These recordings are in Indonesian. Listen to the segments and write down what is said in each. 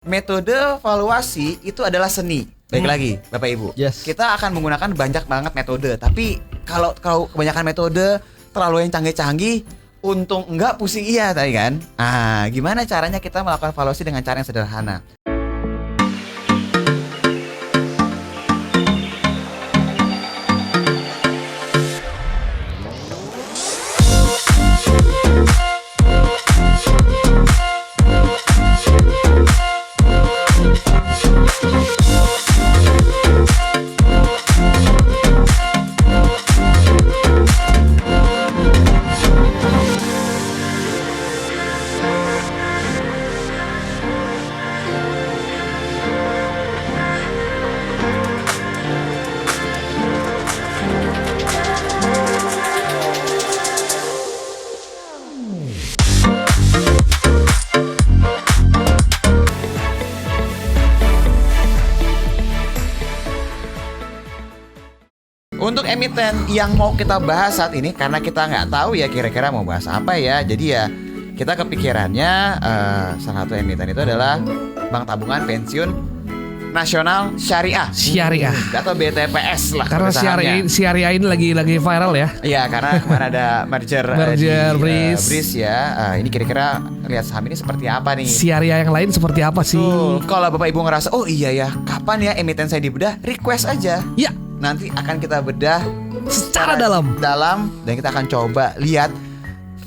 Metode valuasi itu adalah seni. Baik lagi, Bapak Ibu. Yes. Kita akan menggunakan banyak banget metode. Tapi kalau kebanyakan metode terlalu yang canggih-canggih, untung enggak pusing iya tadi kan. Gimana caranya kita melakukan valuasi dengan cara yang sederhana? Untuk emiten yang mau kita bahas saat ini, karena kita nggak tahu ya kira-kira mau bahas apa ya, jadi ya kita kepikirannya salah satu emiten itu adalah Bank Tabungan Pensiun Nasional Syariah atau BTPS lah. Karena Syariah ini lagi viral ya. Iya, karena kemarin ada merger BRIS ya. Ini kira-kira lihat saham ini seperti apa nih? Syariah yang lain seperti apa sih? Kalau Bapak Ibu ngerasa, oh iya ya, kapan ya emiten saya dibedah? Request aja. Ya. Nanti akan kita bedah secara dalam dan kita akan coba lihat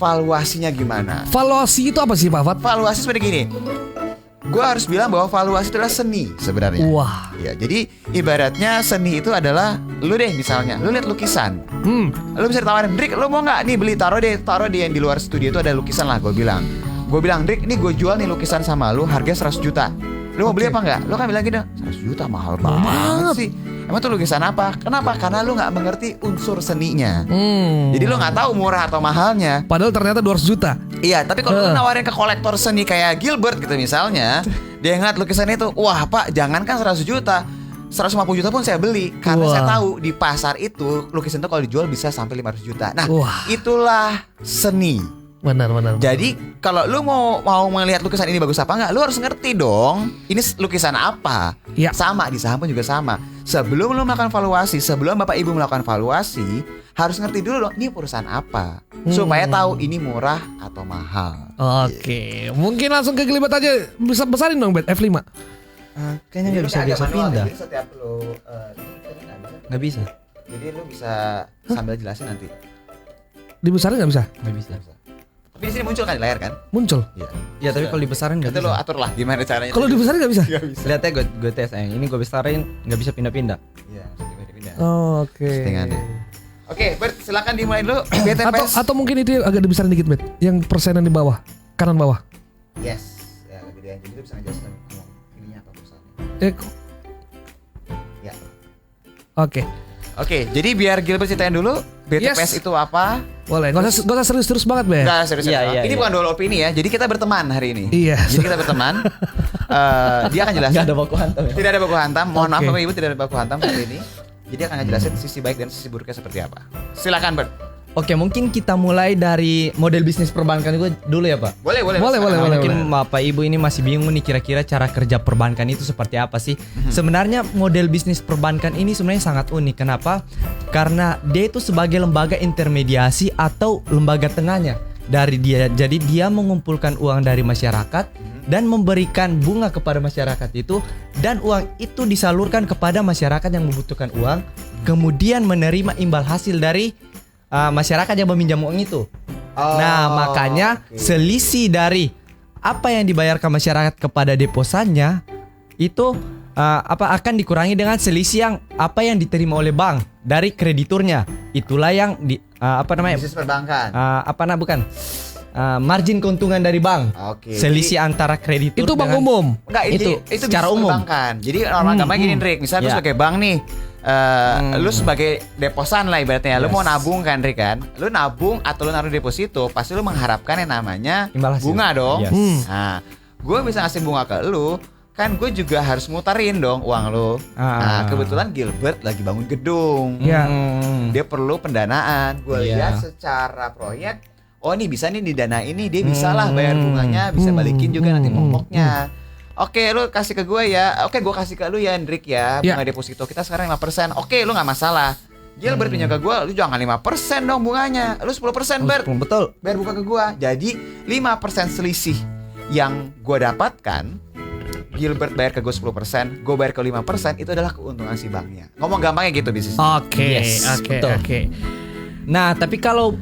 valuasinya gimana. Valuasi itu apa sih Pak Fat? Valuasi seperti gini. Gue harus bilang bahwa valuasi itu adalah seni sebenarnya. Wah. Ya, jadi ibaratnya seni itu adalah lu deh misalnya, lu lihat lukisan. Lu bisa ditawarin, "Drik, lu mau nggak nih beli taruh di yang di luar studio itu ada lukisan lah." Gue bilang, "Drik, ini gue jual nih lukisan sama lu, harga 100 juta. Lu mau beli apa nggak?" Lu kan bilang gini, 100 juta mahal banget sih. Emang tuh lukisan apa? Kenapa? Karena lu nggak mengerti unsur seninya. Jadi lu nggak tahu murah atau mahalnya. Padahal ternyata 200 juta. Iya, tapi kalau lu nawarin ke kolektor seni kayak Gilbert gitu misalnya, dia ngeliat lukisan itu, wah Pak, jangankan 100 juta, 150 juta pun saya beli. Karena saya tahu di pasar itu lukisan itu kalau dijual bisa sampai 500 juta. Nah, itulah seni. Benar. Jadi kalau lu mau melihat lukisan ini bagus apa enggak, lu harus ngerti dong ini lukisan apa. Ya. Sama di saham pun juga sama. Sebelum lu melakukan valuasi, sebelum Bapak Ibu melakukan valuasi, harus ngerti dulu dong ini perusahaan apa, supaya tahu ini murah atau mahal. Oke, mungkin langsung ke Gilbert aja, bisa besarin dong Bet F5. Kayaknya nggak bisa biasa pindah. Jadi setiap lu Nggak bisa. Jadi lu bisa sambil jelasin nanti. Dibesarin nggak bisa? Nggak bisa. Tapi di sini muncul kan di layar kan? Muncul. Iya. Ya tapi kalau dibesarin nggak Nanti bisa. lo atur lah gimana caranya. Kalau dibesarin nggak bisa? Lihat ya gue tes yang ini gue besarin nggak bisa pindah-pindah. Iya, pindah. Oke. Settingannya. Oke, Bert, silakan dimulai dulu. BTPS. Atau mungkin itu agak dibesarin dikit Bet, yang persenan di bawah, kanan bawah. Yes. Ya, lebih gedean. Jadi lu bisa ngejelasin ininya apa perusahaannya. Ya. Oke, jadi biar Gilbert ceritain dulu BTPS itu apa? Boleh, nggak usah serius-serius banget, Bet. Enggak, serius. Iya. Ini bukan dual opini ya. Jadi kita berteman hari ini. Iya. Jadi kita berteman. Dia akan jelasin. Nggak ada baku hantam ya? Tidak ada baku hantam. Mohon maaf Oke. Bapak Ibu, tidak ada baku hantam hari ini. Jadi dia akan ngejelasin sisi baik dan sisi buruknya seperti apa. Silakan, Bert. Oke, mungkin kita mulai dari model bisnis perbankan itu dulu ya Pak. Boleh. Mungkin Bapak Ibu ini masih bingung nih kira-kira cara kerja perbankan itu seperti apa sih? Sebenarnya model bisnis perbankan ini sebenarnya sangat unik. Kenapa? Karena dia itu sebagai lembaga intermediasi atau lembaga tengahnya dari dia. Jadi dia mengumpulkan uang dari masyarakat dan memberikan bunga kepada masyarakat itu, dan uang itu disalurkan kepada masyarakat yang membutuhkan uang, kemudian menerima imbal hasil dari masyarakat yang meminjam uang itu. Nah, makanya selisih dari apa yang dibayarkan masyarakat kepada deposannya itu akan dikurangi dengan selisih yang apa yang diterima oleh bank dari krediturnya. Itulah yang Bisnis perbankan. Margin keuntungan dari bank. Oke. Selisih antara kreditur Itu bank dengan umum. Enggak, itu secara bisnis umum. perbankan. Jadi orang gampang gini, Rick. Misalnya lu Ya. sebagai bank nih, lu sebagai deposan lah ibaratnya. Lu mau nabung kan, Rick kan? Lu nabung atau lu naruh deposito, pasti lu mengharapkan yang namanya Imbal hasil. bunga dong. Yes. Nah, gue bisa ngasih bunga ke lu, kan gue juga harus muterin dong uang lu. Nah, kebetulan Gilbert lagi bangun gedung. Ya. Dia perlu pendanaan. Gue Iya. lihat secara proyek, oh ini bisa nih di dana ini, dia bisa lah bayar bunganya, bisa balikin juga nanti pokoknya. Oke, lu kasih ke gue ya. Oke, gue kasih ke lu ya, Hendrik ya. Ya. Bunga deposito kita sekarang 5%. Oke, lu nggak masalah. Gilbert pinjam ke gue, lu jangan 5% dong bunganya. Lu 10%, Bert. Betul. Biar buka ke gue. Jadi 5% selisih yang gue dapatkan, Gilbert bayar ke gue 10%, gue bayar ke 5%, itu adalah keuntungan si banknya. Ngomong gampangnya gitu bisnis. Oke, Yes, oke, betul. oke. Nah, tapi kalau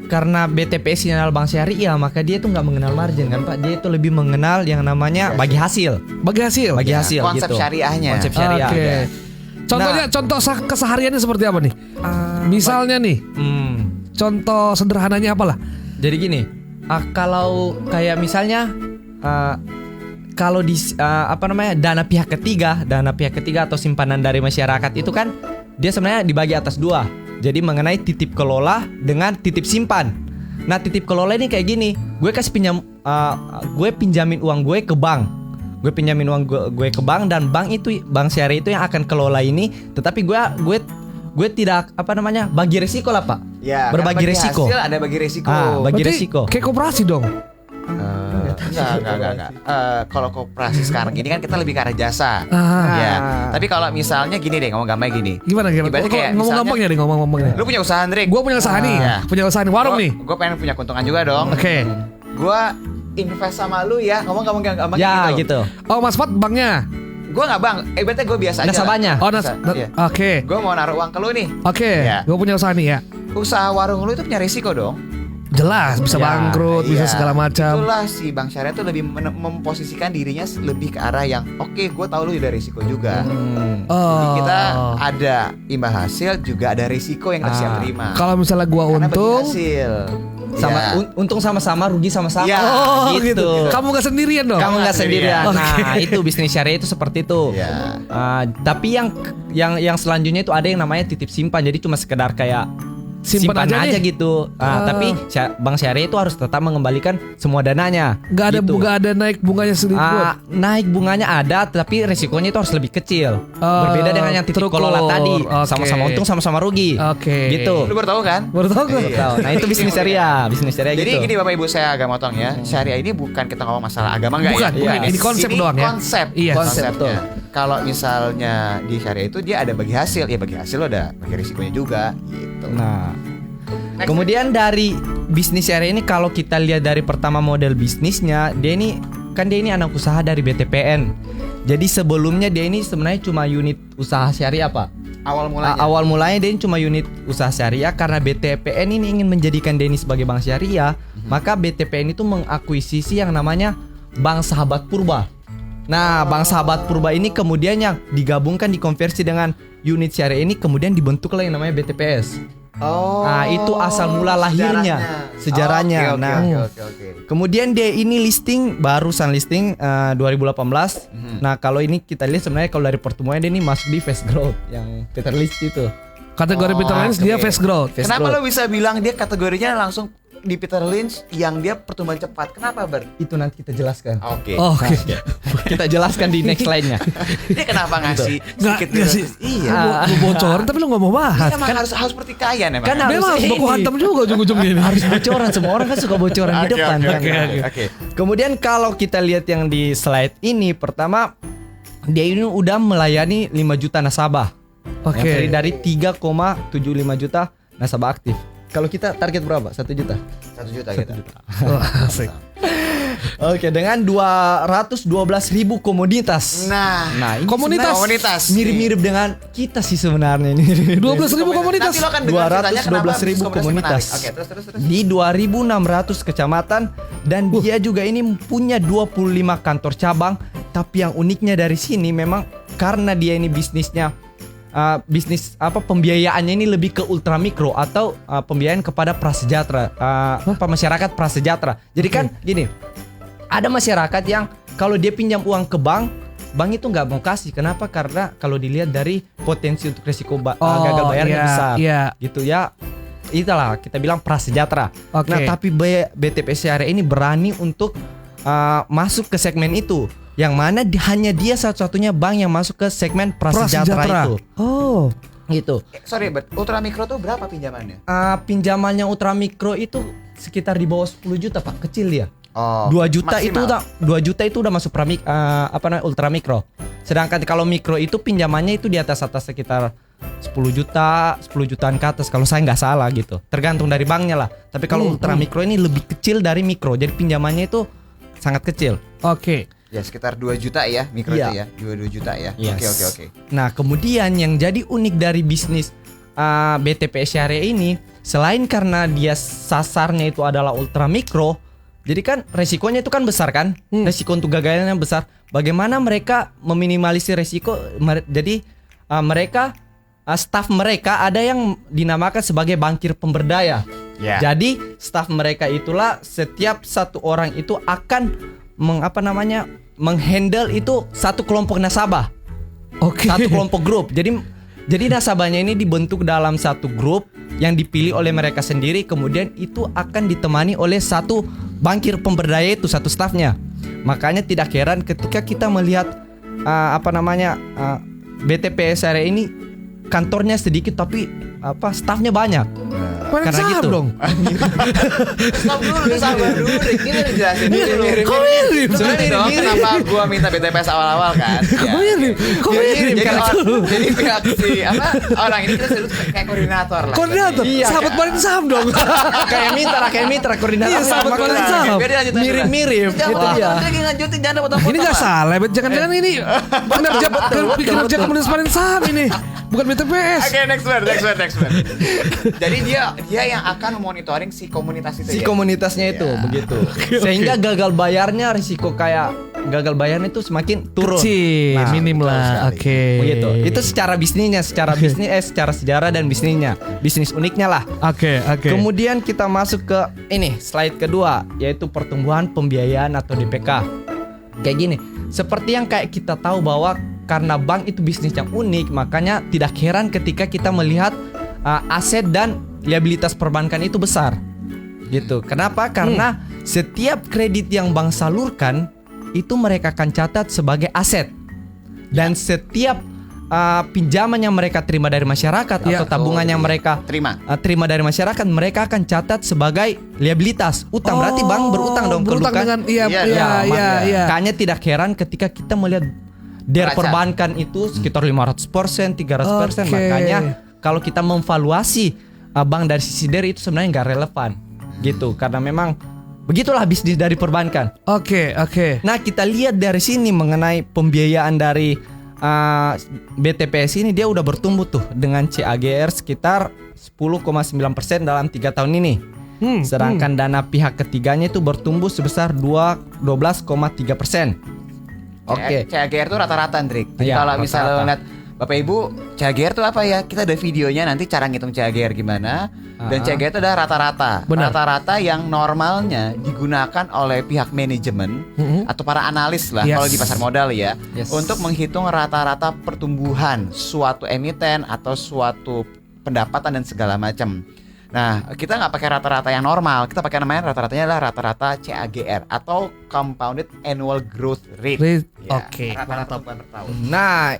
karena BTPS ini adalah bank syariah, maka dia tuh nggak mengenal margin kan Pak. Dia itu lebih mengenal yang namanya bagi hasil. Bagi hasil. Bagi Ya, hasil konsep gitu. syariahnya. Konsep syariah. Oke. Ya. Contohnya, contoh kesehariannya seperti apa nih? Misalnya nih, contoh sederhananya apalah? Jadi gini, kalau kayak misalnya kalau di dana pihak ketiga atau simpanan dari masyarakat itu kan dia sebenarnya dibagi atas dua. Jadi mengenai titip kelola dengan titip simpan. Nah, titip kelola ini kayak gini, gue pinjamin uang gue ke bank. Gue pinjamin uang gue ke bank, dan bank syariah itu yang akan kelola ini, tetapi gue tidak bagi resiko lah Pak. Ya, Berbagi kan resiko. Hasil ada bagi resiko. Bagi Berarti resiko. kayak koperasi dong. Enggak. Kalau koperasi sekarang gini kan kita lebih ke arah jasa. Ya. Tapi kalau misalnya gini deh, ngomong gampang gini. Gimana? Ibaratnya kayak Ngomong-ngomongnya deh, ngomong-ngomongnya. Lu punya usaha, Hendrik. Gue punya usaha nih, Ya. punya usaha nih, warung nih. Gue pengen punya keuntungan juga dong. Oke. Gue invest sama lu ya. Ngomong gampang Ya gitu. Oh, Mas Fat banknya. Gue nggak bang. Ibaratnya gue biasa aja. Nasabahnya. Oh, Iya. oke. Gue mau naruh uang ke lu nih. Oke. Ya. Gue punya usaha nih ya. Usaha warung lu itu punya risiko dong. Jelas bisa Ya, bangkrut, bisa Iya. segala macam. Itulah si bank syariah tuh lebih memposisikan dirinya lebih ke arah yang oke, gue tahu lu ada risiko juga. Jadi Oh. kita ada imbal hasil, juga ada risiko yang kita siap terima. Kalau misalnya gua Karena bagi untung, hasil. Sama Ya. untung sama-sama, rugi sama-sama. Ya. oh gitu. gitu. Kamu gak sendirian dong. Kamu nggak sendirian. Oke. Nah, itu bisnis syariah itu seperti itu. Ya. Tapi yang selanjutnya itu ada yang namanya titip simpan. Jadi cuma sekedar kayak Simpan aja nih. gitu. Tapi bank syariah itu harus tetap mengembalikan semua dananya. Gak ada gitu. gak ada naik bunganya sedikit. Naik bunganya ada, tapi resikonya itu harus lebih kecil. Berbeda dengan yang titip terukur. kelola tadi. Oke. Sama-sama untung, sama-sama rugi. Oke. Gitu. Lu baru tahu kan? Baru tahu gua. Iya. Nah, itu bisnis syariah, Jadi gitu. gini Bapak Ibu, saya agak motong ya. Syariah ini bukan kita ngomong masalah agama enggak Bukan, ya? bukan. Ini konsep doang ya. Konsep. Iya. Konsep, betul. Kalau misalnya di syariah itu dia ada bagi hasil, ya bagi hasil lo ada bagi risikonya juga gitu. Nah, kemudian dari bisnis syariah ini kalau kita lihat dari pertama model bisnisnya, dia ini anak usaha dari BTPN. Jadi sebelumnya dia ini sebenarnya cuma unit usaha syariah, Pak. Awal mulanya dia ini cuma unit usaha syariah karena BTPN ini ingin menjadikan dia ini sebagai bank syariah, maka BTPN itu mengakuisisi yang namanya Bank Sahabat Purba. Nah, Bank Sahabat Purba ini kemudian yang digabungkan, dikonversi dengan unit syariah ini, kemudian dibentuklah yang namanya BTPS. Oh. Nah, itu asal mula lahirnya, sejarahnya. Oke. Kemudian dia ini barusan listing 2018. Nah, kalau ini kita lihat sebenarnya kalau dari pertemuan dia ini masuk di fast growth yang Peter Lynch itu. Kategori Peter Lynch dia fast growth. Fast Kenapa growth. lo bisa bilang dia kategorinya langsung di Peter Lynch yang dia pertumbuhan cepat? Kenapa, Ber? Itu nanti kita jelaskan. Oke. Oh, oke. Kita jelaskan di next slide-nya. Dia kenapa ngasih Nggak sedikit sih. Iya. Lu bocorin tapi lu gak mau bahas. Emang harus seperti kaya emang. Kan Memang harus baku hantam juga ujung-ujungnya ini. Harus bocoran, semua orang kan suka bocoran di depan. kan? Oke. Kemudian kalau kita lihat yang di slide ini, pertama dia ini udah melayani 5 juta nasabah. Oke. Yang terdiri dari 3,75 juta nasabah aktif. Kalau kita target berapa? 1 juta. 1 juta gitu. Wah, asik. Oke, dengan 212.000 komoditas. Nah, ini Komunitas. komunitas. mirip-mirip dengan kita sih sebenarnya ini. 12.000 komunitas. Nanti lo akan dengar ceritanya kenapa 212.000 komunitas. menarik. Oke, terus. Di 2.600 kecamatan, dan dia juga ini punya 25 kantor cabang. Tapi yang uniknya dari sini memang karena dia ini bisnisnya pembiayaannya ini lebih ke ultramikro atau pembiayaan kepada prasejahtera, masyarakat prasejahtera. Jadi kan gini, ada masyarakat yang kalau dia pinjam uang ke bank itu nggak mau kasih. Kenapa? Karena kalau dilihat dari potensi untuk risiko gagal bayarnya besar, gitu ya. Itulah kita bilang prasejahtera. Oke. Nah, tapi BTPS syariah ini berani untuk masuk ke segmen itu, yang mana hanya dia satu-satunya bank yang masuk ke segmen prasejahtera itu. Oh. Gitu. Sorry, Bert. Ultramikro tuh berapa pinjamannya? Pinjamannya ultramikro itu sekitar di bawah 10 juta, Pak. Kecil dia. Oh, 2 juta itu maksimal. udah 2 juta itu udah masuk ultra mikro. Sedangkan kalau mikro itu pinjamannya itu di atas sekitar 10 jutaan ke atas kalau saya nggak salah gitu. Tergantung dari banknya lah. Tapi kalau ultra mikro ini lebih kecil dari mikro. Jadi pinjamannya itu sangat kecil. Oke. Ya sekitar 2 juta ya mikro Iya. itu ya. 2 juta ya. Yes. Oke. Nah, kemudian yang jadi unik dari bisnis BTP Syariah ini, selain karena dia sasarnya itu adalah ultra mikro, jadi kan resikonya itu kan besar kan? Resiko untuk gagalnya besar. Bagaimana mereka meminimalisir resiko? Jadi mereka staf mereka ada yang dinamakan sebagai bankir pemberdaya. Ya. Jadi staf mereka itulah setiap satu orang itu akan menghandle itu satu kelompok nasabah. Oke. Satu kelompok grup. Jadi nasabahnya ini dibentuk dalam satu grup yang dipilih oleh mereka sendiri, kemudian itu akan ditemani oleh satu bankir pemberdaya itu, satu stafnya. Makanya tidak heran ketika kita melihat BTP Syariah ini kantornya sedikit tapi stafnya banyak. Banyak Karena saham gitu. dong. Sabar dulu, Rick. Ini udah jelasin dulu. Kok mirip? Sebenarnya dong kenapa gua minta BTPS awal-awal kan? Kok mirip? Kok mirip? Jadi pihak orang ini kita sebut kayak koordinator lah. Koordinator. Iya, Sahabat balik saham dong. kayak mitra koordinator. Iya, sahabat Makanya balik saham. Biar dia lanjutin. Mirip-mirip. Jangan Itu dia. lanjutin, jangan potong-potong. Ini nggak salah, Bet. Jangan-jangan ini kinerja komunitas balik saham ini. Bukan BTPS. Oke, next word. Jadi dia yang akan monitoring si komunitas itu Si ya. komunitasnya itu Ya. begitu. Sehingga gagal bayarnya, risiko kayak gagal bayarnya itu semakin turun. Kecil, Nah, minim betul lah. sekali. Oke. Begitu. Itu secara bisnisnya, secara sejarah dan bisnisnya. Bisnis uniknya lah. Oke. Kemudian kita masuk ke ini, slide kedua, yaitu pertumbuhan pembiayaan atau DPK. Kayak gini, seperti yang kayak kita tahu bahwa karena bank itu bisnis yang unik, makanya tidak heran ketika kita melihat aset dan liabilitas perbankan itu besar. Gitu. Kenapa? Karena setiap kredit yang bank salurkan itu mereka akan catat sebagai aset. Dan setiap pinjaman yang mereka terima dari masyarakat Ya. atau tabungan yang mereka terima dari masyarakat, mereka akan catat sebagai liabilitas utang. Berarti bank berutang dong, berutang kelukan. dengan iya. Makanya tidak heran ketika kita melihat Neraca. perbankan itu sekitar 500%, 300%. Oke. Makanya kalau kita memvaluasi bank dari sisi itu sebenarnya nggak relevan gitu, karena memang begitulah bisnis dari perbankan. Oke. Nah, kita lihat dari sini mengenai pembiayaan dari BTPS ini, dia udah bertumbuh tuh dengan CAGR sekitar 10,9% dalam 3 tahun ini. Sedangkan dana pihak ketiganya itu bertumbuh sebesar 12,3%. Oke. CAGR itu rata-rata, Ndrik. Jadi Iya, kalau misalnya rata-rata. lihat Bapak Ibu, CAGR itu apa ya? Kita ada videonya nanti cara ngitung CAGR gimana. Dan CAGR itu adalah rata-rata. Benar. Rata-rata yang normalnya digunakan oleh pihak manajemen atau para analis lah Yes. kalau di pasar modal ya, Yes. untuk menghitung rata-rata pertumbuhan suatu emiten atau suatu pendapatan dan segala macam. Nah, kita nggak pakai rata-rata yang normal, kita pakai namanya rata-ratanya adalah rata-rata CAGR atau Compounded Annual Growth Rate. Ya, Oke. rata-rata per tahun. Nah,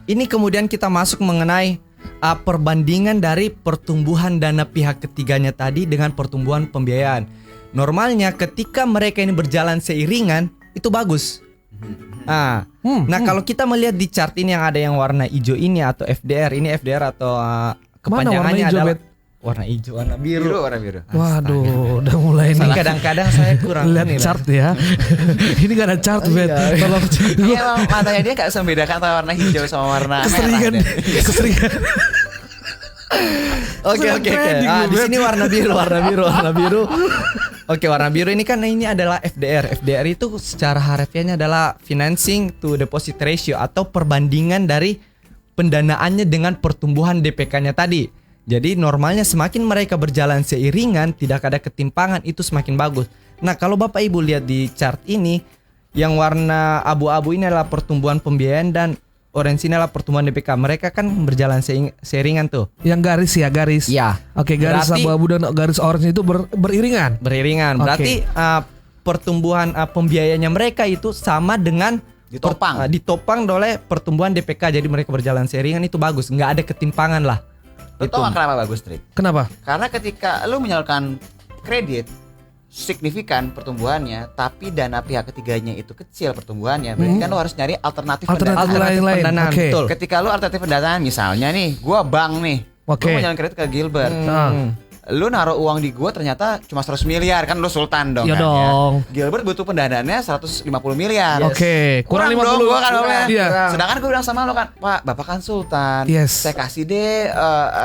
ini kemudian kita masuk mengenai perbandingan dari pertumbuhan dana pihak ketiganya tadi dengan pertumbuhan pembiayaan. Normalnya ketika mereka ini berjalan seiringan itu bagus. Nah, kalau kita melihat di chart ini yang ada yang warna hijau ini atau FDR, ini FDR atau kepanjangannya hijau, adalah Bet? warna hijau, warna biru. Warna biru. Waduh, udah mulai Ini nih. kadang-kadang saya kurang Lihat ini lah. chart ya. Ini gak ada chart, Bet. Iya. Tolong. Iya, emang matanya dia nggak bisa membedakan antara warna hijau sama warna Keseringan. merah. deh. Keseringan. Oke. Trading lu, Di Bet. sini warna biru. Oke, warna biru ini kan ini adalah FDR. FDR itu secara harfiahnya adalah financing to deposit ratio atau perbandingan dari pendanaannya dengan pertumbuhan DPK-nya tadi. Jadi normalnya semakin mereka berjalan seiringan, tidak ada ketimpangan, itu semakin bagus. Nah, kalau Bapak Ibu lihat di chart ini, yang warna abu-abu ini adalah pertumbuhan pembiayaan dan orange ini adalah pertumbuhan DPK. Mereka kan berjalan seiringan tuh. Yang garis ya, garis. Iya. Oke, garis Berarti- abu-abu dan garis orange itu beriringan. Beriringan. Oke. Berarti pertumbuhan pembiayaannya mereka itu sama dengan Ditopang. ditopang oleh pertumbuhan DPK. Jadi mereka berjalan seiringan, itu bagus. Nggak ada ketimpangan lah. Lo tau nggak kenapa bagus, Trik? Kenapa? Karena ketika lo menyalurkan kredit, signifikan pertumbuhannya, tapi dana pihak ketiganya itu kecil pertumbuhannya, berarti kan lo harus nyari alternatif pendanaan. lain-lain. pendanaan, Oke. betul. Ketika lo alternatif pendanaan, misalnya nih, gua bank nih, Oke. gua mau nyalon kredit ke Gilbert, lu naruh uang di gua ternyata cuma 100 miliar, kan lu sultan dong Iya kan dong. ya. Gilbert butuh pendanaannya 150 miliar. Oke, kurang dong 50. gua kan Bapaknya. Iya. Sedangkan gua bilang sama lo kan, Pak, Bapak kan sultan. Yes. Saya kasih deh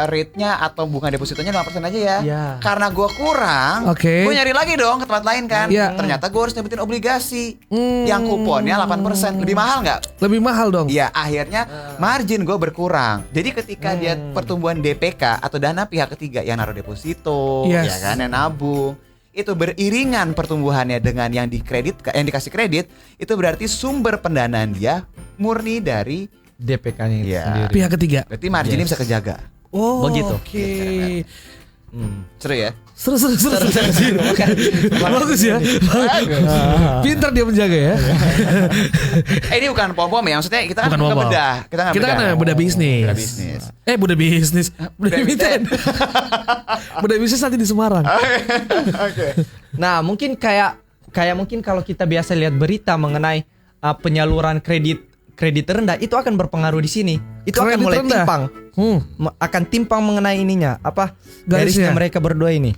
rate-nya atau bunga depositonya 5% aja ya. Iya. Karena gua kurang, Oke. gua nyari lagi dong ke tempat lain kan. Iya. Ternyata gua harus nyebutin obligasi yang kuponnya 8%. Lebih mahal nggak? Lebih mahal dong. Iya, akhirnya margin gue berkurang. Jadi ketika dia pertumbuhan DPK atau dana pihak ketiga yang naruh deposito, Yes. ya kan, yang nabung, itu beriringan pertumbuhannya dengan yang dikasih kredit, itu berarti sumber pendanaan dia murni dari DPK-nya itu Iya. sendiri. Pihak ketiga. berarti marginnya bisa kejaga. Oh, Begitu. Oke. Seru ya? Seru. Bagus ya. Pintar dia menjaga ya. Ini bukan pom-pom ya, maksudnya kita kan Bukan bukan pom-pom. bedah. Kita kan bedah bisnis. Bedah bisnis. Bedah bisnis. Bedah bisnis. Bedah bisnis nanti di Semarang. Nah, mungkin kayak mungkin kalau kita biasa lihat berita mengenai penyaluran kredit rendah, itu akan berpengaruh di sini. Itu akan Kredit mulai rendah? timpang. Akan timpang mengenai ininya, garisnya Garisnya. mereka berdua ini.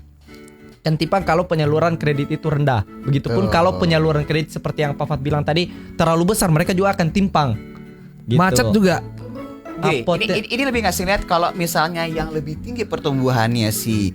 Kan timpang kalau penyaluran kredit itu rendah. Begitupun kalau penyaluran kredit seperti yang Pak Fat bilang tadi terlalu besar, mereka juga akan timpang. Gitu. Macet juga. Gini, Apotek. ini lebih ngasih lihat kalau misalnya yang lebih tinggi pertumbuhannya si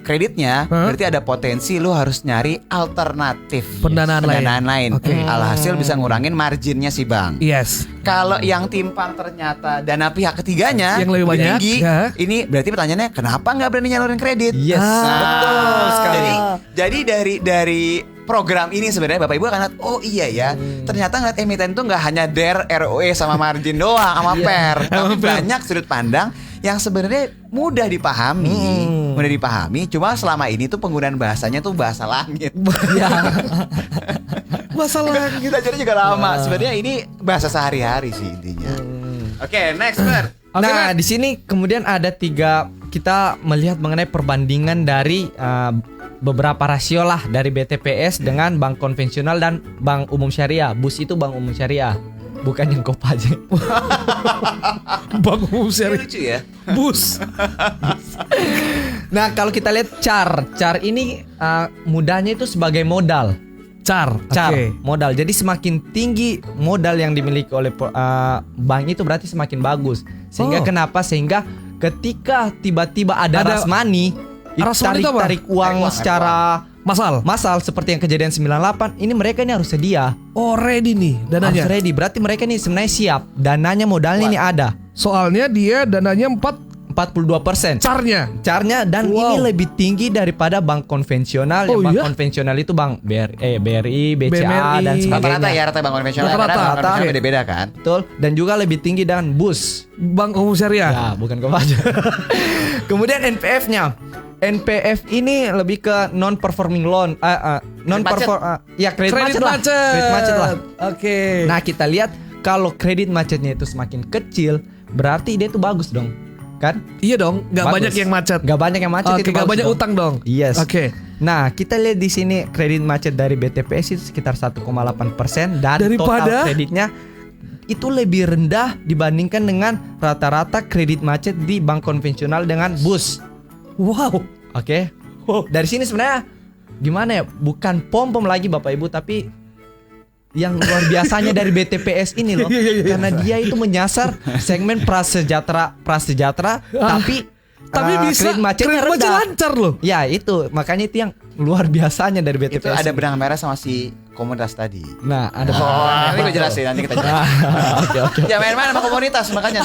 kreditnya, berarti ada potensi lu harus nyari alternatif Pendanaan lain. Oke. Alhasil bisa ngurangin marginnya si bank. Yes. Kalau yang timpang ternyata dana pihak ketiganya Yang lebih banyak, tinggi, ya. ini berarti pertanyaannya kenapa nggak berani nyalurin kredit? Yes, betul sekali. Jadi dari program ini sebenarnya Bapak Ibu akan lihat, oh iya ya, ternyata ngeliat emiten tuh nggak hanya DER, ROE sama margin doang, sama PER, tapi banyak sudut pandang yang sebenarnya mudah dipahami, cuma selama ini tuh penggunaan bahasanya tuh bahasa langit. Masalah Kita jadi juga lama. Sebenarnya ini bahasa sehari-hari sih intinya. Oke, next Mer. Nah, di sini kemudian ada 3, kita melihat mengenai perbandingan dari beberapa rasio lah dari BTPS dengan bank konvensional dan bank umum syariah. BUS itu bank umum syariah, bukan yang Kopaja. Bank umum Ini syariah. lucu ya. Bus. Nah, kalau kita lihat CAR ini mudahnya itu sebagai modal. Car. Oke. Modal. Jadi semakin tinggi modal yang dimiliki oleh bank itu berarti semakin bagus. Sehingga kenapa? Sehingga ketika tiba-tiba ada rush money, Rush money itu apa? tarik uang secara Masal. seperti yang kejadian 98, ini mereka ini harus sedia. Oh, ready nih dananya. Harus ready. Berarti mereka ini sebenarnya siap. Dananya, modalnya ini ada. Soalnya dia dananya 42%. Carnya dan ini lebih tinggi daripada bank konvensional. Oh, Yang bank iya? konvensional itu bank BRI, BCA BMRI. dan sebagainya. Rata-rata ya, rata bank konvensional. Rata-rata. Karena bank konvensional Oke. beda-beda kan. Betul. Dan juga lebih tinggi dengan BUS. Bank umum syariah. Ya, bukan Kopaja. Kemudian NPF-nya. NPF ini lebih ke non performing loan, kredit macet lah. Oke. Nah, kita lihat kalau kredit macetnya itu semakin kecil, berarti dia itu bagus dong. Kan? Iya dong, nggak Bagus. banyak yang macet. Nggak banyak yang macet, Oke, itu nggak bagus banyak dong. utang dong. Yes. Oke. Nah, kita lihat di sini kredit macet dari BTPS itu sekitar 1,8% dan Daripada? total kreditnya itu lebih rendah dibandingkan dengan rata-rata kredit macet di bank konvensional dengan BUS. Wow. Oke. Dari sini sebenarnya gimana ya? Bukan pom-pom lagi Bapak Ibu, tapi yang luar biasanya dari BTPS ini loh. Karena dia itu menyasar segmen prasejahtera, tapi bisa kredit macetnya kredit macet rendah. lancar loh. Ya itu, makanya itu yang luar biasanya dari BTPS. Itu ada ini. benang merah sama si komunitas tadi. Nah, ada Nanti gue jelasin, nanti kita jelasin. Oke. Ya main-main sama komunitas makanya.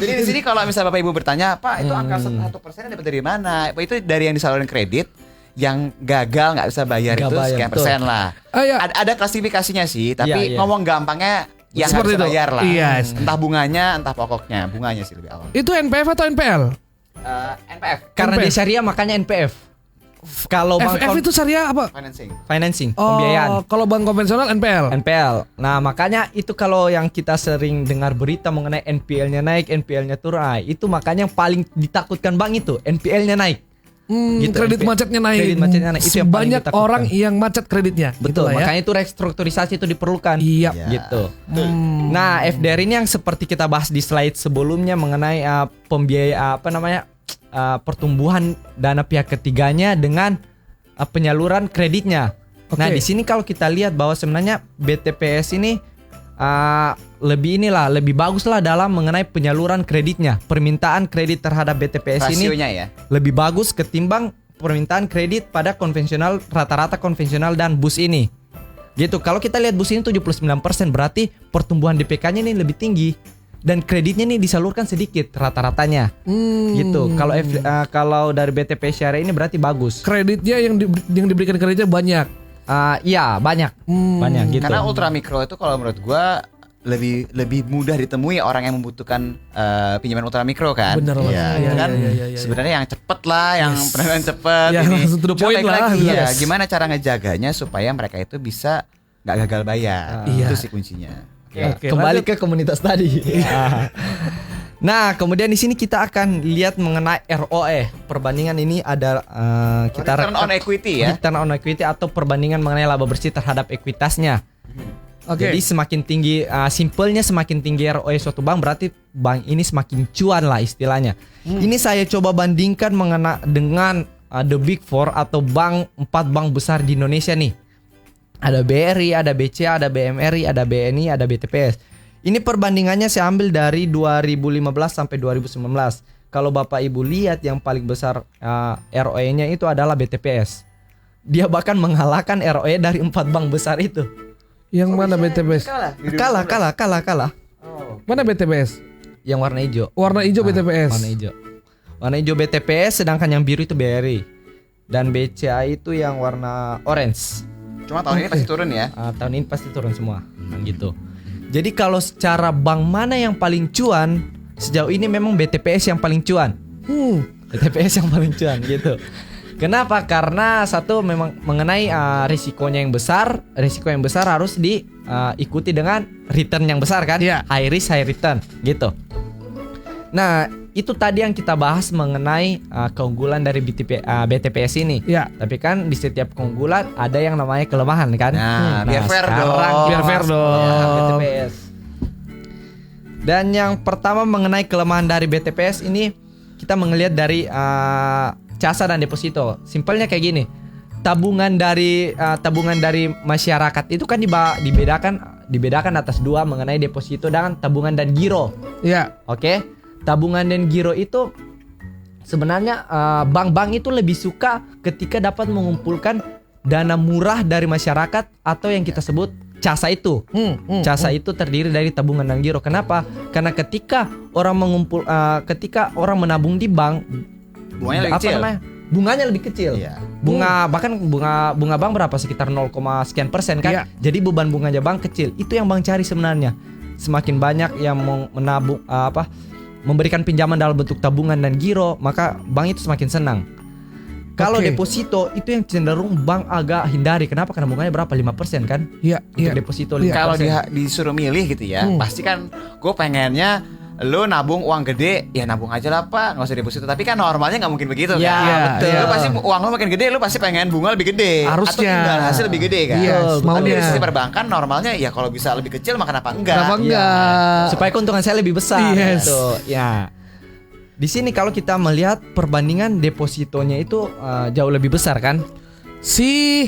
Jadi di sini kalau misalnya Bapak Ibu bertanya, Pak itu angka 1% dapat dari mana? Itu dari yang disalurin kredit yang gagal nggak bisa bayar Nggak itu bayar, sekian betul. persen lah. Iya. Ada klasifikasinya sih, tapi Iya. ngomong gampangnya yang nggak Seperti bisa itu. bayar lah. Yes. Entah bunganya, entah pokoknya. Bunganya sih lebih awal. Itu NPF atau NPL? NPF, Karena NPF. dia syariah makanya NPF. Kalau bank FF itu syariah apa? financing. pembiayaan. Kalau bank konvensional NPL. NPL. Nah, makanya itu kalau yang kita sering dengar berita mengenai NPL-nya naik, NPL-nya turun, itu makanya yang paling ditakutkan bank itu NPL-nya naik. Gitu. Kredit macetnya naik. Kredit macetnya naik. Itu yang paling Banyak kita orang takutkan. yang macet kreditnya. Betul, Gitulah ya. makanya itu restrukturisasi itu diperlukan. Iya. Ya. Gitu. Nah, FDR ini yang seperti kita bahas di slide sebelumnya mengenai pembiaya pertumbuhan dana pihak ketiganya dengan penyaluran kreditnya. Nah, Oke. di sini kalau kita lihat bahwa sebenarnya BTPS ini lebih bagus lah dalam mengenai penyaluran kreditnya. Permintaan kredit terhadap BTPS ini Rasionya ya. lebih bagus ketimbang permintaan kredit pada konvensional, rata-rata konvensional dan BUS ini. Gitu. Kalau kita lihat BUS ini 79%, berarti pertumbuhan DPK-nya ini lebih tinggi dan kreditnya ini disalurkan sedikit rata-ratanya. Gitu. Kalau dari BTP Syariah ini berarti bagus. Kreditnya yang diberikan kreditnya banyak. Iya, banyak. Banyak gitu. Karena ultramikro itu kalau menurut gua lebih mudah ditemui orang yang membutuhkan pinjaman ultramikro kan. Bener banget. Iya, Iya, kan. iya. Sebenarnya yang cepet lah, yang pendanaan cepet. Ya, ini. langsung to the Cuma point balik lah. lagi, ya, Yes. gimana cara ngejaganya supaya mereka itu bisa nggak gagal bayar. Iya. Itu sih kuncinya. Oke, Kembali lanjut. ke komunitas tadi. Nah, kemudian di sini kita akan lihat mengenai ROE. Perbandingan ini ada kita Return on equity ya. Return on equity atau perbandingan mengenai laba bersih terhadap ekuitasnya. Oke. Jadi semakin tinggi, simpelnya semakin tinggi ROE suatu bank berarti bank ini semakin cuan lah istilahnya. Ini saya coba bandingkan dengan the Big Four atau 4 bank besar di Indonesia nih. Ada BRI, ada BCA, ada BMRI, ada BNI, ada BTPS. Ini perbandingannya saya ambil dari 2015 sampai 2019. Kalau Bapak Ibu lihat yang paling besar ROE-nya itu adalah BTPS. Dia bahkan mengalahkan ROE dari 4 bank besar itu. Yang mana BTPS? Kalah. Mana BTPS? Yang warna hijau. Warna hijau BTPS. Warna hijau. Warna hijau BTPS, sedangkan yang biru itu BRI. Dan BCA itu yang warna orange. Cuma tahun ini pasti turun ya. Tahun ini pasti turun semua. Gitu. Jadi kalau secara bank mana yang paling cuan, sejauh ini memang BTPS yang paling cuan. BTPS yang paling cuan gitu. Kenapa? Karena satu memang mengenai risikonya yang besar. Risiko yang besar harus diikuti dengan return yang besar kan? Iya. High risk, high return gitu. Nah, itu tadi yang kita bahas mengenai keunggulan dari BTPS ini. Iya. Tapi kan di setiap keunggulan ada yang namanya kelemahan kan? Nah, biar fair sekarang dong. kita Biar fair bahas dong. mengenai BTPS. Dan yang pertama mengenai kelemahan dari BTPS ini kita melihat dari casa dan deposito. Simpelnya kayak gini. Tabungan dari masyarakat itu kan dibedakan atas dua mengenai deposito dan tabungan dan giro. Iya. Oke. Tabungan dan giro itu sebenarnya bank-bank itu lebih suka ketika dapat mengumpulkan dana murah dari masyarakat atau yang kita sebut casa itu. Casa itu terdiri dari tabungan dan giro. Kenapa? Karena ketika orang menabung di bank, Bunganya lebih kecil. Bunganya lebih kecil. Iya. Bunga bank berapa? Sekitar 0, sekian persen kan? Iya. Jadi beban bunganya bank kecil. Itu yang bank cari sebenarnya. Semakin banyak yang menabung memberikan pinjaman dalam bentuk tabungan dan giro, maka bank itu semakin senang. Kalau Oke. deposito itu yang cenderung bank agak hindari. Kenapa? Karena bunganya berapa? 5% kan? Iya. Untuk deposito 5%. Kalau disuruh milih gitu ya, pasti kan gue pengennya lu nabung uang gede, ya nabung aja lah Pak, nggak usah deposito. Tapi kan normalnya nggak mungkin begitu Ya, kan. betul. Lu pasti uang lu makin gede, lu pasti pengen bunga lebih gede. Harusnya. Atau imbal hasil lebih gede kan. Iya, Tapi maunya. dari sisi perbankan normalnya ya kalau bisa lebih kecil, maka kenapa enggak? Kenapa enggak? Supaya keuntungan saya lebih besar. Yes. Gitu. Ya. Di sini kalau kita melihat perbandingan depositonya itu jauh lebih besar kan? Si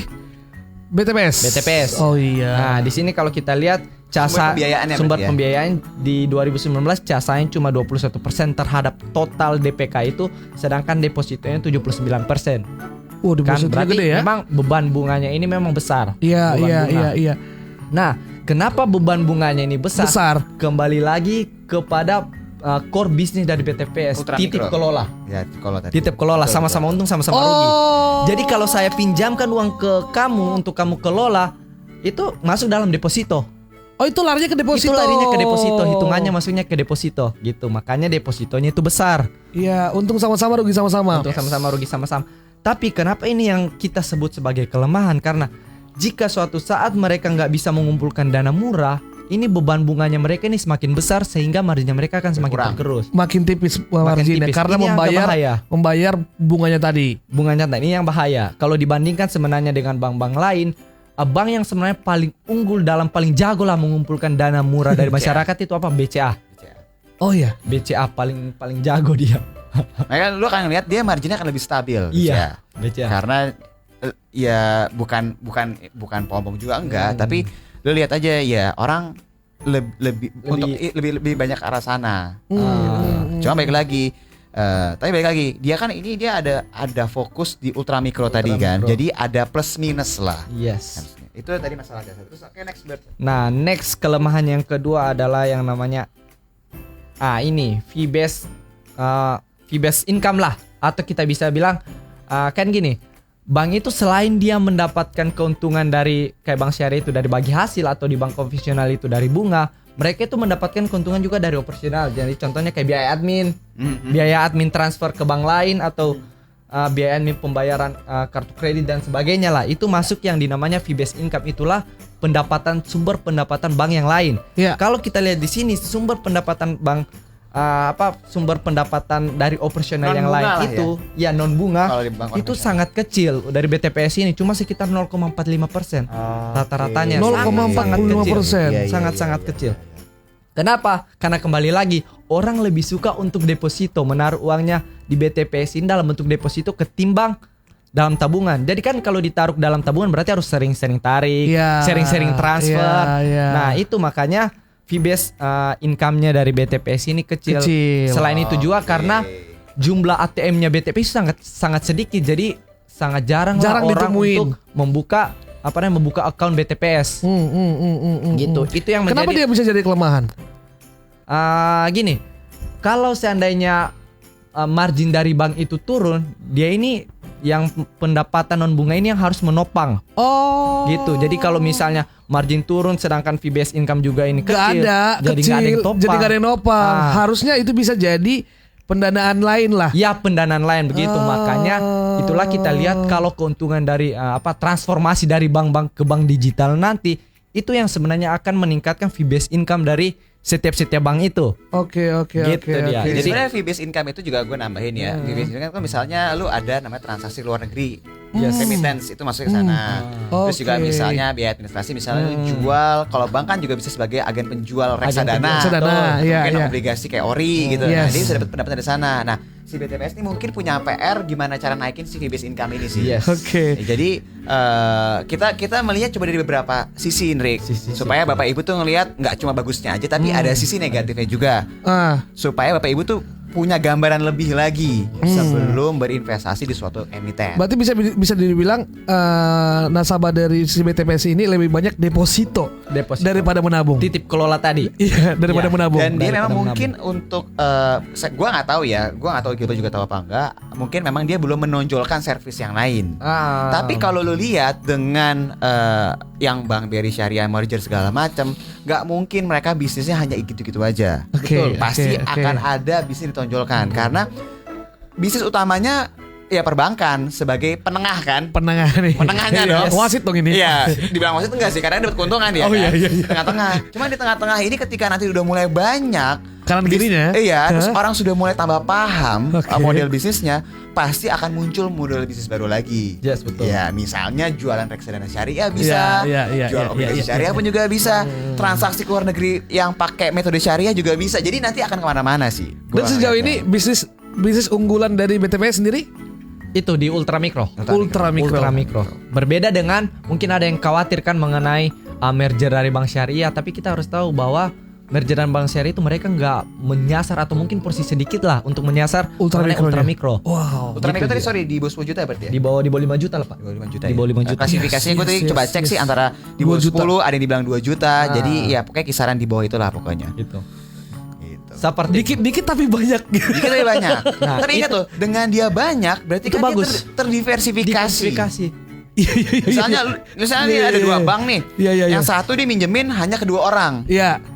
BTPS. Oh iya. Nah, di sini kalau kita lihat Sumber pembiayaannya sumber berarti ya? pembiayaan di 2019 casanya cuma 21% terhadap total DPK itu, sedangkan depositonya 79%. Waduh, Kan depositonya berarti gede ya. memang beban bunganya ini memang besar. Iya, Beban iya, bunga. iya. Nah, kenapa beban bunganya ini besar? Besar. Kembali lagi kepada core bisnis dari BTPS, Ultramikro. titip kelola. Ya, kalau tadi. Titip kelola, sama-sama untung, sama-sama rugi. Jadi kalau saya pinjamkan uang ke kamu untuk kamu kelola, itu masuk dalam deposito. Oh, itu larinya ke deposito. Itu larinya ke deposito, hitungannya masuknya ke deposito gitu. Makanya depositonya itu besar. Iya, untung sama-sama, rugi sama-sama. Untuk sama-sama rugi sama-sama. Tapi kenapa ini yang kita sebut sebagai kelemahan? Karena jika suatu saat mereka nggak bisa mengumpulkan dana murah, ini beban bunganya mereka ini semakin besar sehingga marginnya mereka akan semakin Berkurang. tergerus. Makin tipis marginnya tipis. karena Ini yang bahaya. membayar bunganya tadi. Bunganya ini yang bahaya. Kalau dibandingkan sebenarnya dengan bank-bank lain, bank yang sebenarnya paling unggul paling jago lah mengumpulkan dana murah dari masyarakat itu apa? BCA. Oh ya. BCA paling jago dia. Makanya lu akan lihat dia marginnya akan lebih stabil. Iya, BCA. BCA. Karena ya bukan pom-pom juga enggak, tapi lu lihat aja ya orang lebih banyak ke arah sana. Cuma balik lagi dia kan ini dia ada fokus di ultramikro tadi kan. Jadi ada plus minus lah. Yes. Itu tadi masalah dasar. Terus oke next Bert. Nah, next kelemahan yang kedua adalah yang namanya ini fee based income lah, atau kita bisa bilang kan gini, bank itu selain dia mendapatkan keuntungan dari kayak bank syariah itu dari bagi hasil, atau di bank konvensional itu dari bunga, mereka itu mendapatkan keuntungan juga dari operasional. Jadi contohnya kayak biaya admin transfer ke bank lain, atau biaya admin pembayaran kartu kredit dan sebagainya lah. Itu masuk yang dinamanya fee based income, itulah sumber pendapatan bank yang lain. Yeah. Kalau kita lihat di sini sumber pendapatan bank sumber pendapatan dari operasional yang lain itu ya non bunga itu sangat kecil dari BTPS ini, cuma sekitar 0,45% rata-ratanya. 0,45%. Sangat kecil. Kenapa? Karena kembali lagi orang lebih suka untuk deposito, menaruh uangnya di BTPS ini dalam bentuk deposito ketimbang dalam tabungan. Jadi kan kalau ditaruh dalam tabungan berarti harus sering-sering tarik, sering-sering transfer. Nah itu makanya fee based income-nya dari BTPS ini kecil. Selain itu juga karena jumlah ATM-nya BTPS sangat sedikit, jadi sangat jarang orang ditemuin untuk membuka account BTPS. Gitu. Itu yang menjadi. Kenapa dia bisa jadi kelemahan? Gini, kalau seandainya margin dari bank itu turun, dia ini yang pendapatan non bunga ini yang harus menopang. Gitu. Jadi kalau misalnya margin turun sedangkan fee based income juga ini kecil, jadi nggak ada yang nopang. Harusnya itu bisa jadi pendanaan lain lah. Ya, pendanaan lain begitu. Makanya itulah kita lihat kalau keuntungan dari transformasi dari bank-bank ke bank digital nanti, itu yang sebenarnya akan meningkatkan fee based income dari setiap bank itu. Oke. Gitu dia. Jadi sebenarnya fee based income itu juga gue nambahin ya. Fee based income kan misalnya lu ada namanya transaksi luar negeri. Remittance itu masuk ke sana. Terus juga misalnya biaya administrasi, misalnya lu jual, kalau bank kan juga bisa sebagai agen penjual reksadana. Mungkin obligasi kayak ori gitu. Nah, dia bisa dapat pendapatan dari sana. Nah, si BTPS ini mungkin punya PR gimana cara naikin si fee based income ini sih. Jadi kita melihat coba dari beberapa sisi, Rick, supaya Bapak Ibu tuh ngelihat nggak cuma bagusnya aja, tapi ada sisi negatifnya juga. Supaya Bapak Ibu tuh punya gambaran lebih lagi sebelum berinvestasi di suatu emiten. Berarti bisa dibilang nasabah dari si BTPS ini lebih banyak deposito daripada menabung. Titip kelola tadi. Iya, daripada menabung. Dan dia memang mungkin untuk gua nggak tahu kita juga tahu apa enggak. Mungkin memang dia belum menonjolkan servis yang lain. Tapi kalau lu lihat dengan yang Bank BRI Syariah merger segala macam, nggak mungkin mereka bisnisnya hanya gitu-gitu aja. Betul. Pasti akan ada bisnis ditonjolkan karena bisnis utamanya ya perbankan sebagai penengah kan. Penengahnya dong. Wasit dong ini. Iya, dibilang wasit enggak sih, karena dapat keuntungan dia kan. Tengah-tengah. Cuma di tengah-tengah ini ketika nanti udah mulai banyak kanan kirinya. Terus orang sudah mulai tambah paham model bisnisnya, pasti akan muncul model bisnis baru lagi. Yes, betul. Ya, misalnya jualan reksadana syariah bisa, jual obligasi syariah pun juga bisa, transaksi ke luar negeri yang pakai metode syariah juga bisa. Jadi nanti akan kemana-mana sih. Dan sejauh ini bisnis unggulan dari BTPS sendiri itu di ultramikro. Ultramikro. Berbeda dengan mungkin ada yang khawatir kan mengenai merger dari bank syariah, tapi kita harus tahu bahwa merger dan bank syariah itu mereka nggak menyasar atau mungkin porsi sedikit lah untuk menyasar ultramikro. Wow. Ultramikro tadi di bawah 10 juta berarti ya? Di bawah 5 juta lah Pak. Di bawah 5 juta. Klasifikasinya gue tadi coba cek sih antara di bawah 10, ada yang dibilang 2 juta. Jadi ya pokoknya kisaran di bawah itulah pokoknya. Gitu. Seperti dikit tapi banyak. Dikit tapi banyak. Tapi ingat tuh, dengan dia banyak berarti itu kan bagus. Terdiversifikasi. Misalnya nih ada 2 bank nih. Yang satu dia minjemin hanya ke 2 orang.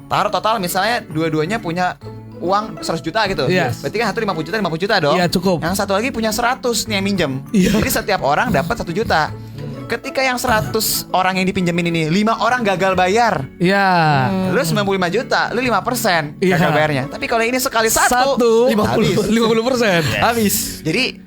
Taruh total misalnya dua-duanya punya uang 100 juta gitu. Berarti kan satu 50 juta dong. Iya, cukup. Yang satu lagi punya 100 nih yang minjem. Jadi setiap orang dapat 1 juta. ketika yang 100 orang yang dipinjemin ini 5 orang gagal bayar. Iya. Lu 95 juta, lu 5% Iya. gagal bayarnya. Tapi kalau ini sekali satu 50%. Habis. Jadi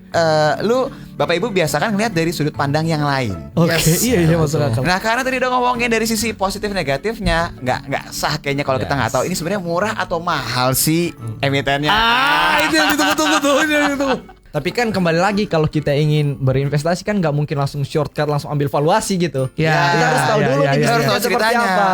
lu Bapak Ibu biasakan ngeliat dari sudut pandang yang lain. Oke, iya masuk akal. Nah karena tadi udah ngomongin dari sisi positif negatifnya, nggak sah kayaknya kalau kita nggak tahu ini sebenarnya murah atau mahal sih emitennya. Itu yang ditunggu-tunggu tuh, ini yang ditunggu. Tapi kan kembali lagi kalau kita ingin berinvestasi kan nggak mungkin langsung shortcut langsung ambil valuasi gitu. Ya, kita harus tahu dulu ya, nih ya, bisnisnya ya. seperti Ceritanya. apa.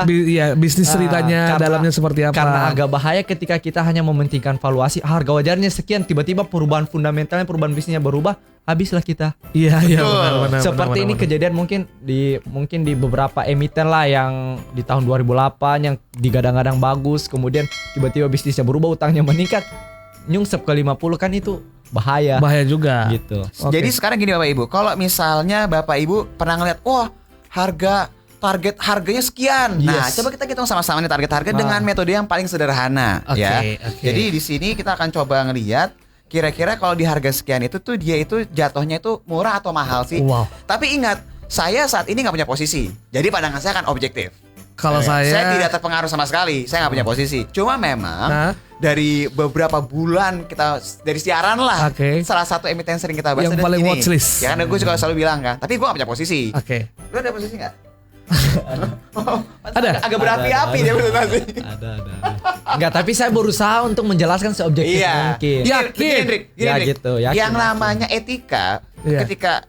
Bisnis ceritanya Karena- dalamnya seperti apa? Karena agak bahaya ketika kita hanya mementingkan valuasi harga wajarnya sekian, tiba-tiba perubahan fundamentalnya, perubahan bisnisnya berubah, habislah kita. Iya, Betul. benar. Seperti ini kejadian mungkin di beberapa emiten lah yang di tahun 2008 yang digadang-gadang bagus, kemudian tiba-tiba bisnisnya berubah, utangnya meningkat, nyungsep ke 50 kan itu bahaya. bahaya juga. Gitu. Oke. Jadi sekarang gini Bapak Ibu, kalau misalnya Bapak Ibu pernah ngeliat, wah target harganya sekian. Nah, Yes. coba kita hitung sama-sama nih target harga dengan metode yang paling sederhana, Oke, ya. oke. Jadi di sini kita akan coba ngeliat kira-kira kalau di harga sekian itu tuh dia itu jatuhnya itu murah atau mahal sih. Wow. Tapi ingat, saya saat ini nggak punya posisi. Jadi pandangan saya akan objektif. Kalau Saya tidak terpengaruh sama sekali. Saya nggak punya posisi. Cuma memang Hah? dari beberapa bulan kita dari siaran lah. Oke. Salah satu emiten sering kita bahas Yang adalah paling ini. watchlist. Ya kan gue juga selalu bilang kan. Tapi gue nggak punya posisi. Oke. Lu ada posisi nggak? Ada. Agak berapi-api dia presentasi. Ada. Enggak, tapi saya berusaha untuk menjelaskan seobjektif Iya. mungkin. Yakin. Ya, gitu, yakin, Yang yakin. namanya etika, Iya. ketika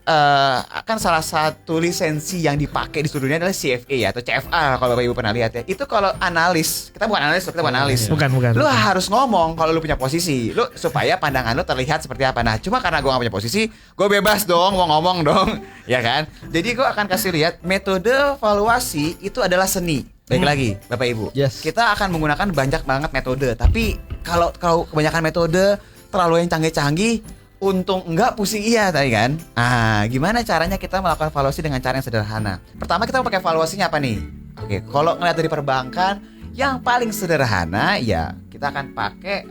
kan salah satu lisensi yang dipakai di seluruh dunia adalah CFA ya atau CFA kalau Bapak Ibu pernah lihat ya. Itu kalau analis, kita bukan analis, kita bukan analis. Bukan. Lu harus ngomong kalau lu punya posisi, lu supaya pandangan lu terlihat seperti apa. Nah, cuma karena gua gak punya posisi, gua bebas dong mau ngomong dong, ya kan? Jadi gua akan kasih lihat metode valuasi itu adalah seni. Baik lagi, Bapak Ibu. Yes. Kita akan menggunakan banyak banget metode, tapi kalau kebanyakan metode terlalu yang canggih-canggih, untung enggak pusing iya tadi kan. Ah, gimana caranya kita melakukan valuasi dengan cara yang sederhana? Pertama kita mau pakai valuasinya apa nih? Oke, kalau ngeliat dari perbankan yang paling sederhana ya kita akan pakai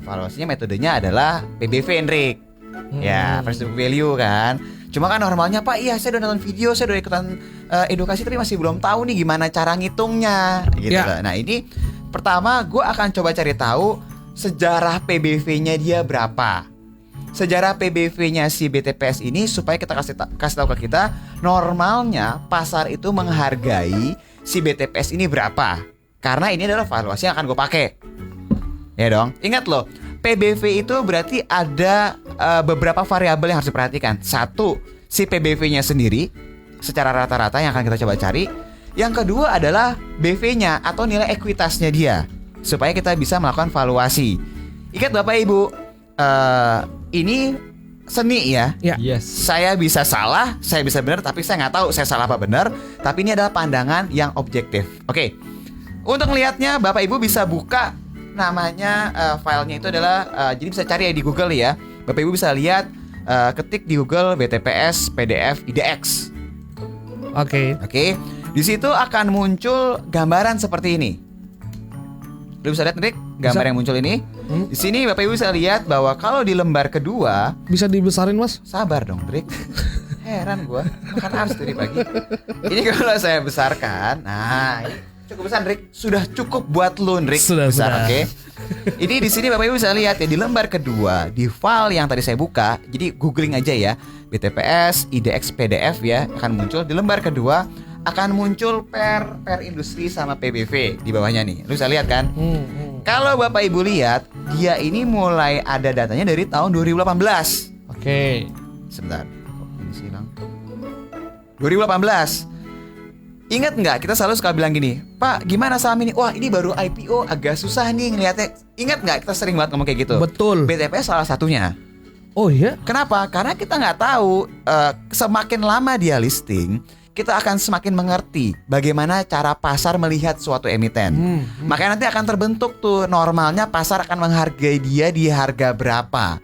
valuasinya metodenya adalah PBV Hendrik. Ya, price to book value kan. Cuma kan normalnya Pak, iya saya udah nonton video, saya udah ikutan edukasi tapi masih belum tahu nih gimana cara ngitungnya gitu Ya. loh. Nah, ini pertama gue akan coba cari tahu sejarah PBV-nya dia berapa. Sejarah PBV-nya si BTPS ini supaya kita kasih tahu ke kita normalnya pasar itu menghargai si BTPS ini berapa. Karena ini adalah valuasi yang akan gue pakai. Ya dong. Ingat loh, PBV itu berarti ada beberapa variabel yang harus diperhatikan. Satu, si PBV-nya sendiri secara rata-rata yang akan kita coba cari. Yang kedua adalah BV-nya atau nilai ekuitasnya dia supaya kita bisa melakukan valuasi. Ingat Bapak Ibu, ini seni ya. Ya. Yes. Saya bisa salah, saya bisa benar, tapi saya nggak tahu saya salah apa benar. Tapi ini adalah pandangan yang objektif. Oke, untuk melihatnya Bapak Ibu bisa buka namanya filenya itu adalah jadi bisa cari ya di Google ya. Bapak Ibu bisa lihat ketik di Google BTPS PDF IDX. Oke. Oke, di situ akan muncul gambaran seperti ini. Lu bisa lihat Rick, gambar Bisa. yang muncul ini. Di sini Bapak Ibu bisa lihat bahwa kalau di lembar kedua, Bisa dibesarin, Mas? sabar dong Rick. Heran gua, makan harus dari pagi. Ini kalau saya besarkan, nah ini cukup besar Rick, sudah cukup buat lu Rick. Sudah. Oke. Ini di sini Bapak Ibu bisa lihat ya di lembar kedua di file yang tadi saya buka. Jadi googling aja ya BTPS IDX PDF ya akan muncul di lembar kedua akan muncul per industri sama PBV di bawahnya nih. Lu bisa lihat kan? Kalau Bapak Ibu lihat dia ini mulai ada datanya dari tahun 2018. Oke. Sebentar, kok ini sih hilang? 2018. Ingat nggak kita selalu suka bilang gini, Pak gimana saham ini? Wah ini baru IPO agak susah nih ngeliatnya. Ingat nggak kita sering banget ngomong kayak gitu? Betul. BTPS salah satunya. Oh iya? Kenapa? Karena kita nggak tahu semakin lama dia listing, kita akan semakin mengerti bagaimana cara pasar melihat suatu emiten. Makanya nanti akan terbentuk tuh normalnya pasar akan menghargai dia di harga berapa.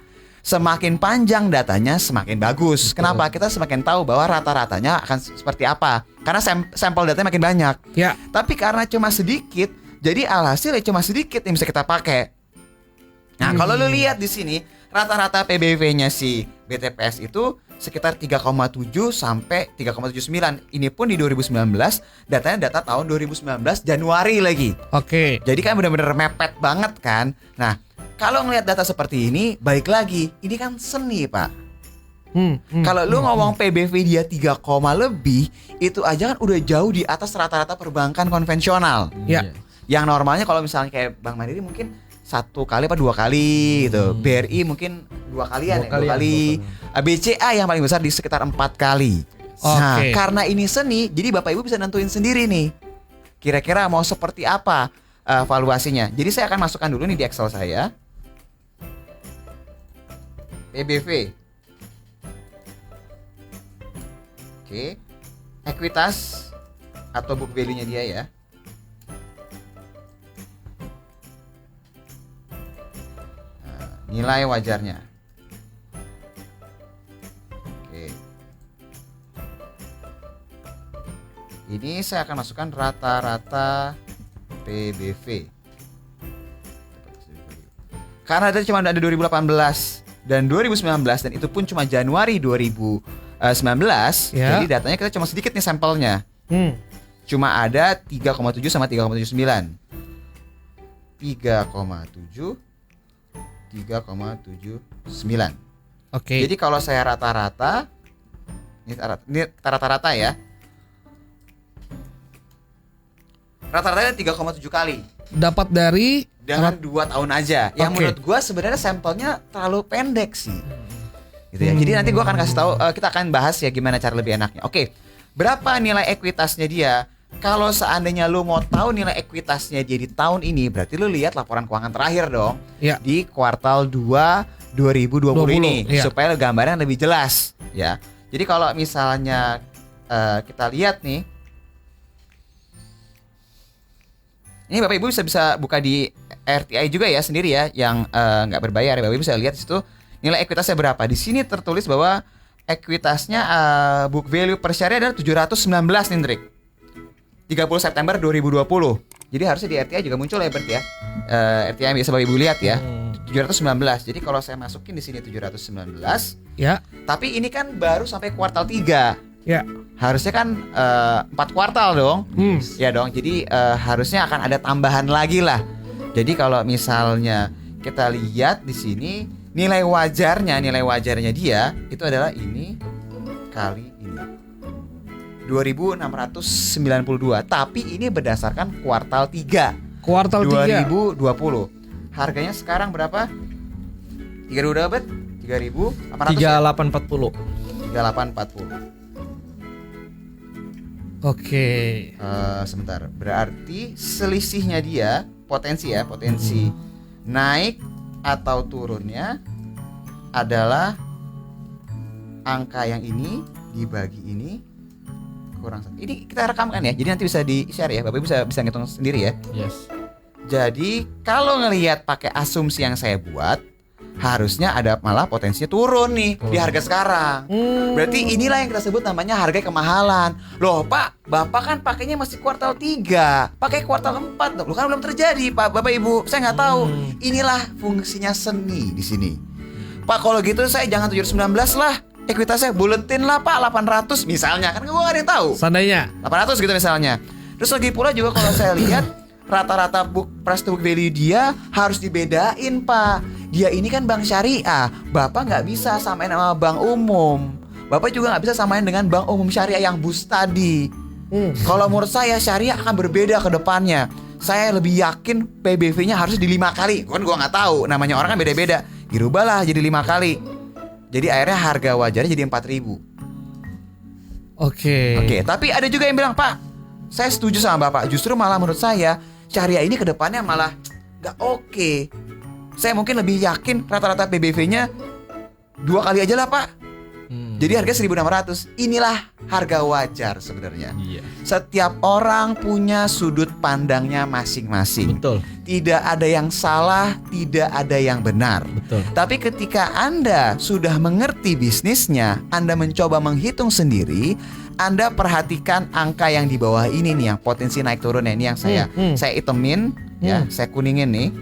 Semakin panjang datanya semakin bagus. Kenapa? Kita semakin tahu bahwa rata-ratanya akan seperti apa. Karena sampel datanya makin banyak. Ya. Tapi karena cuma sedikit, jadi alhasil ya cuma sedikit yang bisa kita pakai. Nah, kalau lu lihat di sini rata-rata PBV-nya si BTPS itu sekitar 3,7 sampai 3,79. Ini pun di 2019, datanya data tahun 2019 Januari lagi. Oke. Jadi kan benar-benar mepet banget kan. Nah, kalau ngelihat data seperti ini, balik lagi, ini kan seni, Pak. Kalau lu ngomong PBV dia 3, lebih, itu aja kan udah jauh di atas rata-rata perbankan konvensional. Ya. Yang normalnya kalau misalnya kayak Bank Mandiri mungkin 1 kali apa 2 kali gitu. BRI mungkin 2 kalian, 2 kali. BCA yang paling besar di sekitar 4 kali. Nah, karena ini seni, jadi Bapak Ibu bisa nentuin sendiri nih. Kira-kira mau seperti apa valuasinya. Jadi saya akan masukkan dulu nih di Excel saya. PBV. Oke, ekuitas atau book value-nya dia ya. Nah, nilai wajarnya. Oke. Ini saya akan masukkan rata-rata PBV. Karena tadi cuma ada 2018 dan 2019 dan itu pun cuma Januari 2019, Ya. jadi datanya kita cuma sedikit nih sampelnya. Cuma ada 3,7 sama 3,79. 3,7 3,79. Oke. Jadi kalau saya rata-rata, ini rata-rata ya. Rata-ratanya 3,7 kali. Dapat dari Dengan 2 tahun aja. Yang Oke. menurut gua sebenarnya sampelnya terlalu pendek sih. Gitu ya. Jadi nanti gua akan kasih tahu, kita akan bahas ya gimana cara lebih enaknya. Oke. Berapa nilai ekuitasnya dia? Kalau seandainya lu mau tahu nilai ekuitasnya dia di tahun ini, berarti lu lihat laporan keuangan terakhir dong. Ya. Di kuartal 2 2020 ini iya. supaya gambaran lebih jelas ya. Jadi kalau misalnya kita lihat nih, ini Bapak Ibu bisa buka di RTI juga ya sendiri ya, yang nggak berbayar. Bapak Ibu bisa lihat di situ nilai ekuitasnya berapa. Di sini tertulis bahwa ekuitasnya book value per share adalah 719 nih, Ndrik. 30 September 2020. Jadi harusnya di RTI juga muncul ya berarti ya. RTI yang biasa Bapak Ibu lihat ya. 719. Jadi kalau saya masukin di sini 719, ya. tapi ini kan baru sampai kuartal 3. Ya. Harusnya kan 4 kuartal dong. Ya dong. Jadi harusnya akan ada tambahan lagi lah. Jadi kalau misalnya kita lihat di sini nilai wajarnya dia itu adalah ini kali ini. 2.692. Tapi ini berdasarkan kuartal 3. Kuartal 3. 2020. Harganya sekarang berapa? 3.000 berapa? 3.800 ya? 3840. 3840. Oke. Sebentar. Berarti selisihnya dia potensi naik atau turunnya adalah angka yang ini dibagi ini kurang 1. Ini kita rekamkan ya. Jadi nanti bisa di-share ya. Bapak bisa ngitung sendiri ya. Yes. Jadi kalau ngelihat pakai asumsi yang saya buat, harusnya ada malah potensinya turun nih di harga sekarang. Berarti inilah yang kita sebut namanya harga kemahalan. Loh Pak, Bapak kan pakainya masih kuartal 3, pakai kuartal 4. Loh kan belum terjadi Pak, Bapak Ibu. Saya nggak tahu. Inilah fungsinya seni di sini. Pak kalau gitu saya jangan 719 lah. Ekuitasnya buletin lah Pak 800 misalnya. Kan gue gak ada yang tahu. Seandainya 800 gitu misalnya. Terus lagi pula juga kalau saya lihat rata-rata price to book value dia harus dibedain Pak. Dia ini kan bank syariah. Bapak nggak bisa samain sama bank umum. Bapak juga nggak bisa samain dengan bank umum syariah yang bus tadi. Kalau menurut saya syariah akan berbeda ke depannya. Saya lebih yakin PBV-nya harus di 5 kali. Kan gua nggak tahu. Namanya orang kan beda-beda. Dirubahlah jadi 5 kali. Jadi akhirnya harga wajarnya jadi 4.000. Oke, tapi ada juga yang bilang Pak, saya setuju sama Bapak. Justru malah menurut saya syariah ini ke depannya malah nggak oke. Saya mungkin lebih yakin rata-rata PBV-nya 2 kali aja lah Pak. Jadi harga 1.600. Inilah harga wajar sebenarnya. Iya. Setiap orang punya sudut pandangnya masing-masing. Betul. Tidak ada yang salah, tidak ada yang benar. Betul. Tapi ketika Anda sudah mengerti bisnisnya, Anda mencoba menghitung sendiri, Anda perhatikan angka yang di bawah ini nih, yang potensi naik turunnya ini yang saya itemin, ya, saya kuningin nih,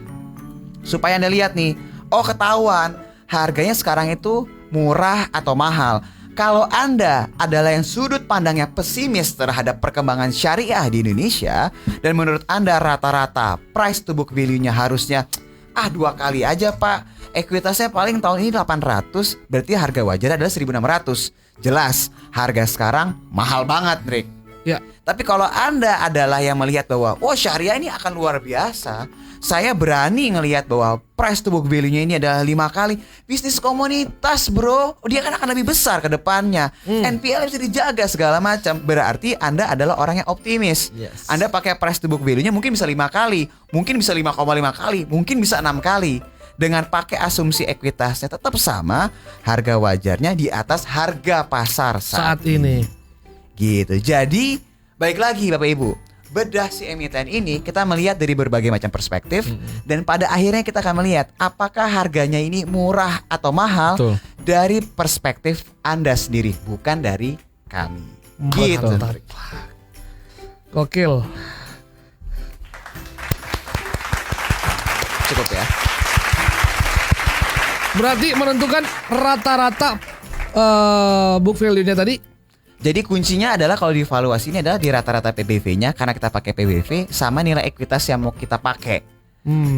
supaya Anda lihat nih, oh ketahuan harganya sekarang itu murah atau mahal. Kalau Anda adalah yang sudut pandangnya pesimis terhadap perkembangan syariah di Indonesia, dan menurut Anda rata-rata price to book value-nya harusnya 2 kali aja Pak, ekuitasnya paling tahun ini 800, berarti harga wajar adalah 1.600. Jelas harga sekarang mahal banget, Rick. Ya. Tapi kalau Anda adalah yang melihat bahwa syariah ini akan luar biasa, saya berani ngelihat bahwa price to book value-nya ini adalah 5 kali. Bisnis komunitas bro, dia kan akan lebih besar ke depannya. NPL bisa dijaga segala macam. Berarti Anda adalah orang yang optimis. Yes. Anda pakai price to book value-nya mungkin bisa 5 kali, mungkin bisa 5,5 kali, mungkin bisa 6 kali. Dengan pakai asumsi ekuitasnya tetap sama, harga wajarnya di atas harga pasar Saat ini. Gitu. Jadi baik lagi Bapak Ibu, bedah si emiten ini kita melihat dari berbagai macam perspektif, dan pada akhirnya kita akan melihat apakah harganya ini murah atau mahal. Betul. Dari perspektif Anda sendiri, bukan dari kami. Gitu. Mantap. Gokil. Cukup ya. Berarti menentukan rata-rata book value-nya tadi. Jadi kuncinya adalah kalau dievaluasi ini adalah di rata-rata PBV-nya, karena kita pakai PBV sama nilai ekuitas yang mau kita pakai.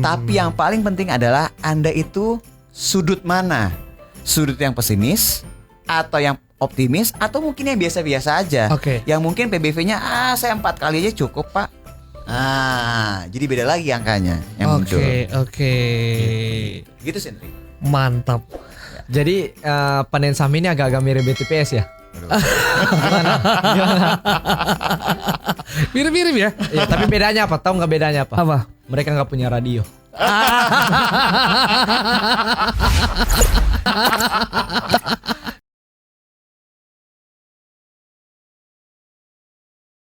Tapi yang paling penting adalah Anda itu sudut mana? Sudut yang pesimis atau yang optimis, atau mungkin yang biasa-biasa aja. Oke. Yang mungkin PBV-nya saya 4 kali aja cukup Pak. Jadi beda lagi angkanya yang muncul. Oke. Gitu sih Henry. Mantap. Jadi panen saham ini agak-agak mirip BTPS ya. Mirip-mirip ya. Ya, tapi bedanya apa? Tahu nggak bedanya apa? Apa? Mereka nggak punya radio.